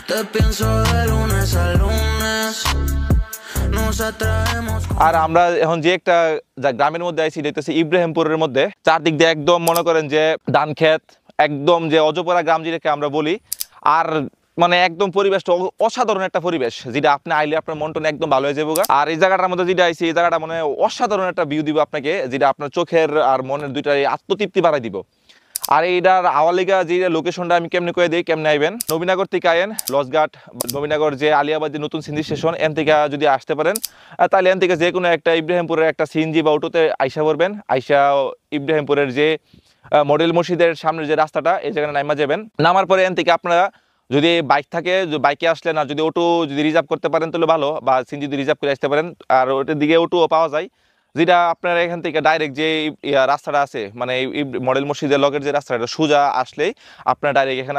Te pienso de lunes a lunes. Nos atraemos. আর আমরা এখন যে একটা গ্রামের মধ্যে আইছি এটা হচ্ছে ইব্রাহিমপুরের মধ্যে, চারদিক দিয়ে একদম মনে করেন যে ধান ক্ষেত, একদম যে অজপরা গ্রাম যেটাকে আমরা বলি। আর মানে একদম পরিবেশটা অসাধারণ একটা পরিবেশ, যেটা আপনি আইলে আপনার মনটা একদম ভালো হয়ে যাবে। আর এই জায়গাটার মধ্যে যেটা আইছি এই জায়গাটা মানে অসাধারণ একটা ভিউ দিব আপনাকে, যেটা আপনার চোখের আর মনের দুইটাই আত্মতৃপ্তি বাড়াই দিব। আর এইটার আওয়ালিগা যে লোকেশনটা আমি কেমনে করে দিই, কেমনে আইবেন, নবীনগর থেকে আইন লজঘাট, নবীনগর যে আলিয়াবাদ যে নতুন সিএনজি স্টেশন, এন থেকে যদি আসতে পারেন তাহলে এন থেকে যে কোনো একটা ইব্রাহিমপুরের একটা সিএনজি বা অটোতে আইসা করবেন। আইসা ইব্রাহিমপুরের যে মডেল মসজিদের সামনের যে রাস্তাটা, এই জায়গায় নামা যাবেন। নামার পরে এন থেকে আপনারা যদি বাইক থাকে, বাইকে আসলেন, আর যদি অটো যদি রিজার্ভ করতে পারেন তাহলে ভালো, বা সিএনজি যদি রিজার্ভ করে আসতে পারেন। আর ওটার দিকে অটোও পাওয়া যায়, যেটা আপনার এখান থেকে ডাইরেক্ট যে রাস্তাটা আছে, মানে এই মডেল মসজিদের লগের যে রাস্তাটা সোজা আসলেই আপনার ডাইরেক্ট এখানে